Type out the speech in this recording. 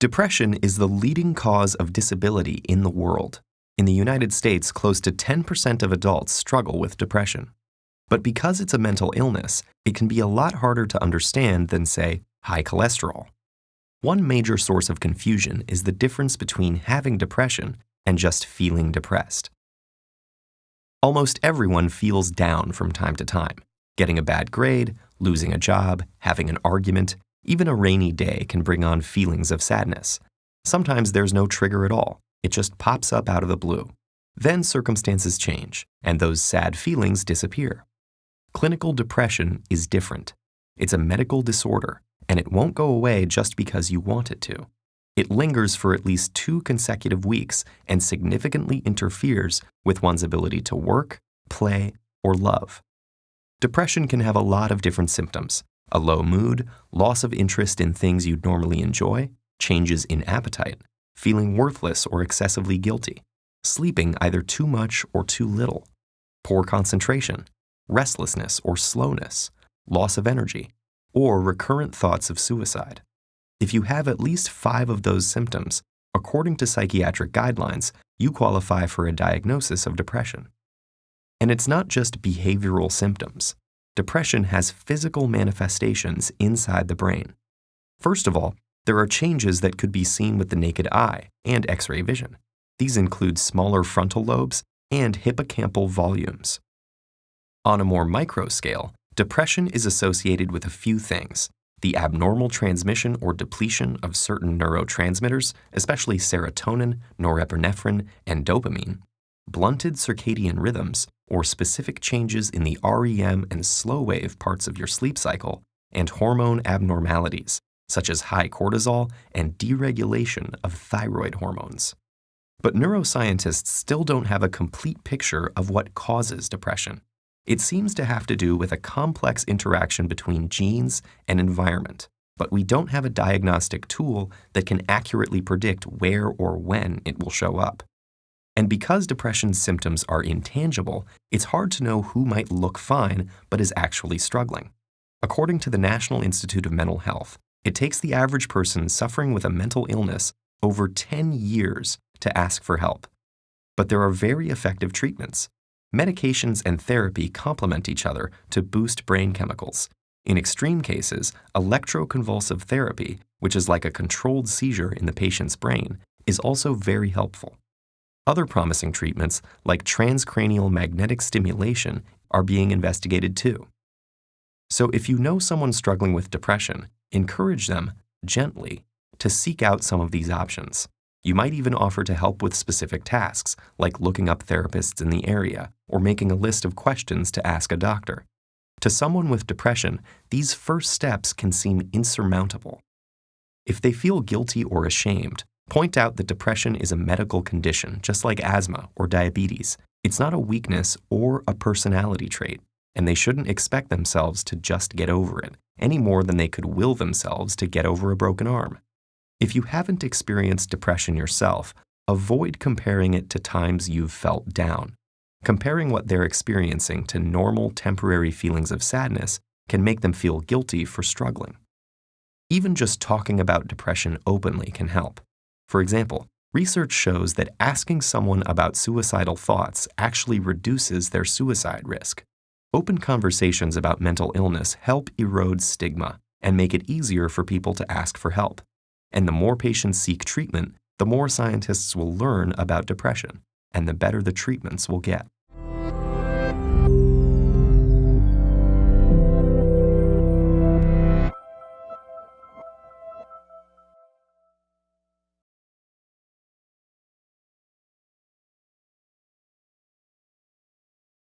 Depression is the leading cause of disability in the world. In the United States, close to 10% of adults struggle with depression. But because it's a mental illness, it can be a lot harder to understand than, say, high cholesterol. One major source of confusion is the difference between having depression and just feeling depressed. Almost everyone feels down from time to time. Getting a bad grade, losing a job, having an argument, even a rainy day can bring on feelings of sadness. Sometimes there's no trigger at all. It just pops up out of the blue. Then circumstances change, and those sad feelings disappear. Clinical depression is different. It's a medical disorder, and it won't go away just because you want it to. It lingers for at least 2 consecutive weeks and significantly interferes with one's ability to work, play, or love. Depression can have a lot of different symptoms: a low mood, loss of interest in things you'd normally enjoy, changes in appetite, feeling worthless or excessively guilty, sleeping either too much or too little, poor concentration, restlessness or slowness, loss of energy, or recurrent thoughts of suicide. If you have at least 5 of those symptoms, according to psychiatric guidelines, you qualify for a diagnosis of depression. And it's not just behavioral symptoms. Depression has physical manifestations inside the brain. First of all, there are changes that could be seen with the naked eye and X-ray vision. These include smaller frontal lobes and hippocampal volumes. On a more micro scale, depression is associated with a few things: the abnormal transmission or depletion of certain neurotransmitters, especially serotonin, norepinephrine, and dopamine, blunted circadian rhythms, or specific changes in the REM and slow wave parts of your sleep cycle, and hormone abnormalities, such as high cortisol and deregulation of thyroid hormones. But neuroscientists still don't have a complete picture of what causes depression. It seems to have to do with a complex interaction between genes and environment, but we don't have a diagnostic tool that can accurately predict where or when it will show up. And because depression's symptoms are intangible, it's hard to know who might look fine but is actually struggling. According to the National Institute of Mental Health, it takes the average person suffering with a mental illness over 10 years to ask for help. But there are very effective treatments. Medications and therapy complement each other to boost brain chemicals. In extreme cases, electroconvulsive therapy, which is like a controlled seizure in the patient's brain, is also very helpful. Other promising treatments, like transcranial magnetic stimulation, are being investigated too. So if you know someone struggling with depression, encourage them, gently, to seek out some of these options. You might even offer to help with specific tasks, like looking up therapists in the area or making a list of questions to ask a doctor. To someone with depression, these first steps can seem insurmountable. If they feel guilty or ashamed, point out that depression is a medical condition, just like asthma or diabetes. It's not a weakness or a personality trait, and they shouldn't expect themselves to just get over it, any more than they could will themselves to get over a broken arm. If you haven't experienced depression yourself, avoid comparing it to times you've felt down. Comparing what they're experiencing to normal temporary feelings of sadness can make them feel guilty for struggling. Even just talking about depression openly can help. For example, research shows that asking someone about suicidal thoughts actually reduces their suicide risk. Open conversations about mental illness help erode stigma and make it easier for people to ask for help. And the more patients seek treatment, the more scientists will learn about depression, and the better the treatments will get.